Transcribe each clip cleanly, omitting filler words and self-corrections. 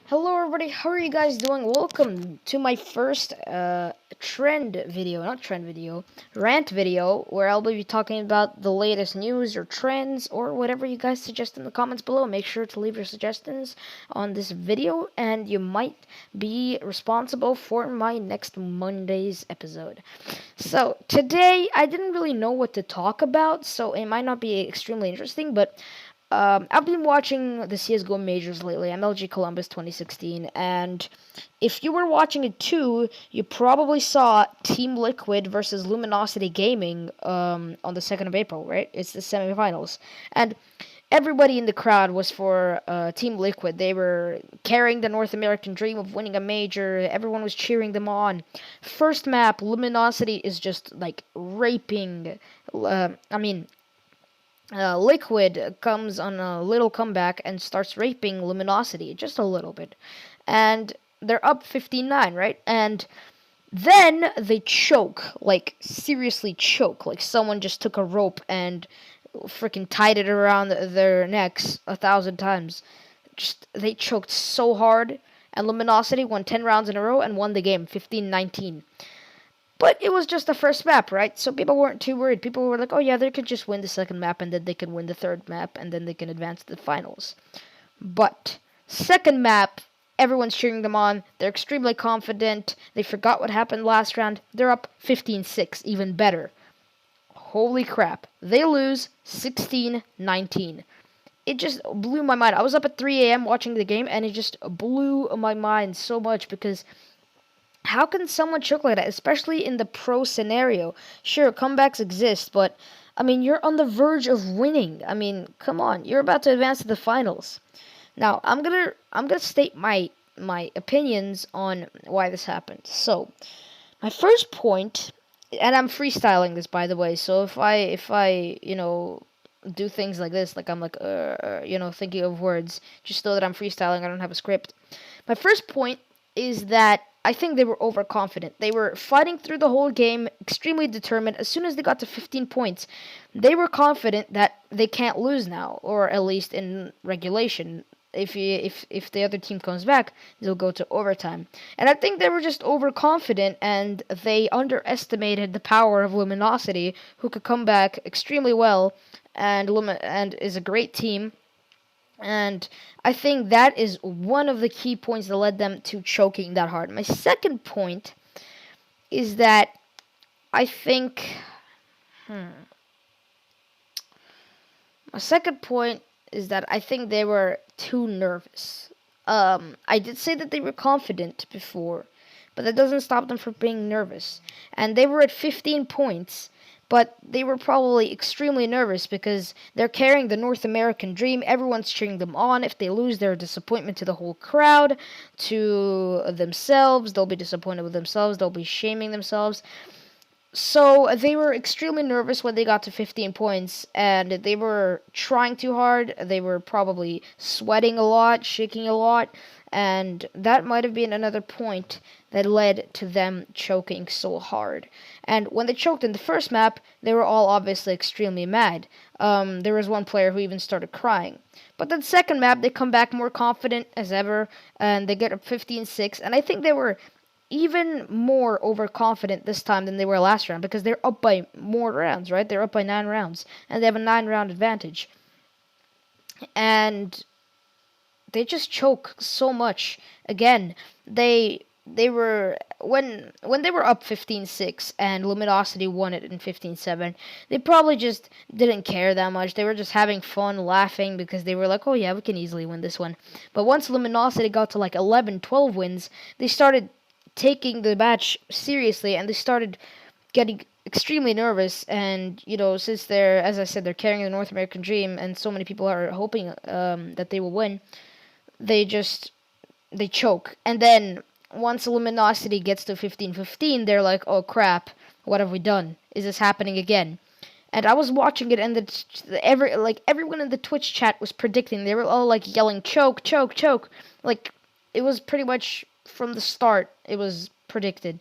Hello everybody, how are you guys doing? Welcome to my first rant video, where I'll be talking about the latest news or trends or whatever you guys suggest in the comments below. Make sure to leave your suggestions on this video and you might be responsible for my next Monday's episode. So today I didn't really know what to talk about, so it might not be extremely interesting, but I've been watching the CSGO majors lately, MLG Columbus 2016, and if you were watching it too, you probably saw Team Liquid versus Luminosity Gaming on the 2nd of April, right? It's the semifinals. And everybody in the crowd was for Team Liquid. They were carrying the North American dream of winning a major. Everyone was cheering them on. First map, Luminosity is just like raping. Liquid comes on a little comeback and starts raping Luminosity just a little bit. And they're up 15-9, right? And then they choke, like seriously choke. Like someone just took a rope and freaking tied it around their necks 1,000 times. Just they choked so hard, and Luminosity won 10 rounds in a row and won the game 15-19. But it was just the first map, right? So people weren't too worried. People were like, oh yeah, they could just win the second map and then they can win the third map and then they can advance to the finals. But second map, everyone's cheering them on. They're extremely confident. They forgot what happened last round. They're up 15-6, even better. Holy crap. They lose 16-19. It just blew my mind. I was up at 3 a.m. watching the game and it just blew my mind so much because how can someone choke like that, especially in the pro scenario? Sure, comebacks exist, but I mean, you're on the verge of winning. I mean, come on, you're about to advance to the finals. Now, I'm gonna state my opinions on why this happened. So, my first point, and I'm freestyling this by the way. So if I do things like this, like I'm like thinking of words, just know that I'm freestyling. I don't have a script. My first point is that I think they were overconfident. They were fighting through the whole game, extremely determined. As soon as they got to 15 points, they were confident that they can't lose now, or at least in regulation. If the other team comes back, they'll go to overtime. And I think they were just overconfident, and they underestimated the power of Luminosity, who could come back extremely well, and is a great team. And I think that is one of the key points that led them to choking that hard. My second point is that I think. My second point is that I think they were too nervous. I did say that they were confident before, but that doesn't stop them from being nervous. And they were at 15 points. But they were probably extremely nervous because they're carrying the North American dream. Everyone's cheering them on. If they lose, they're a disappointment to the whole crowd, to themselves. They'll be disappointed with themselves. They'll be shaming themselves. So they were extremely nervous when they got to 15 points, and they were trying too hard. They were probably sweating a lot, shaking a lot, and that might have been another point that led to them choking so hard. And when they choked in the first map, they were all obviously extremely mad. There was one player who even started crying. But then second map, they come back more confident as ever, and they get up 15-6, and I think they were even more overconfident this time than they were last round because they're up by more rounds, right? They're up by 9 rounds, and they have a 9-round advantage. And they just choke so much. Again, they were when they were up 15-6 and Luminosity won it in 15-7, they probably just didn't care that much. They were just having fun, laughing because they were like, oh yeah, we can easily win this one. But once Luminosity got to like 11, 12 wins, they started taking the match seriously, and they started getting extremely nervous. And since they're, as I said, they're carrying the North American dream, and so many people are hoping that they will win, they choke. And then once Luminosity gets to 15-15, they're like, oh crap, what have we done? Is this happening again? And I was watching it, and everyone in the Twitch chat was predicting. They were all like yelling, choke, choke, choke. Like, it was pretty much from the start, it was predicted.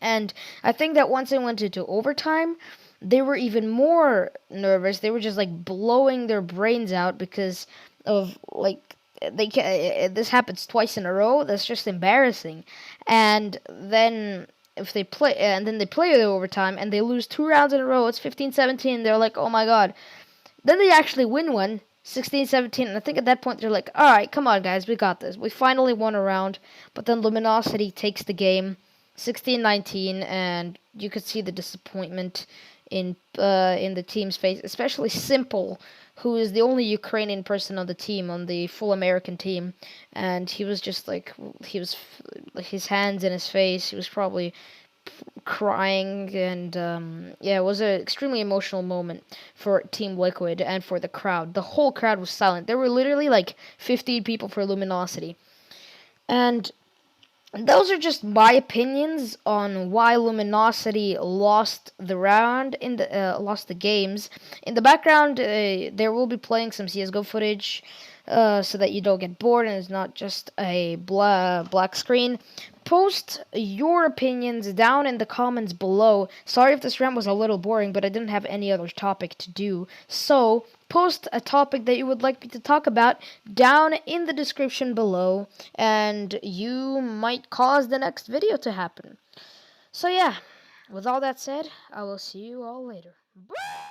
And I think that once it went into overtime, they were even more nervous. They were just like blowing their brains out because of like this happens twice in a row. That's just embarrassing. And then if they play and then they play the overtime and they lose 2 rounds in a row, it's 15-17. They're like, "Oh my god." Then they actually win one, 16-17, and I think at that point they're like, "All right, come on guys, we got this. We finally won a round." But then Luminosity takes the game 16-19, and you could see the disappointment in the team's face, especially Simple, who is the only Ukrainian person on the team, on the full American team, and he was just like, his hands in his face. He was probably crying, and yeah, it was an extremely emotional moment for Team Liquid and for the crowd. The whole crowd was silent. There were literally like 15 people for Luminosity, and those are just my opinions on why Luminosity lost the round lost the games. In the background, there will be playing some CS:GO footage, so that you don't get bored and it's not just a black screen. Post your opinions down in the comments below. Sorry if this rant was a little boring, but I didn't have any other topic to do. So, post a topic that you would like me to talk about down in the description below, and you might cause the next video to happen. So yeah, with all that said, I will see you all later. Bye!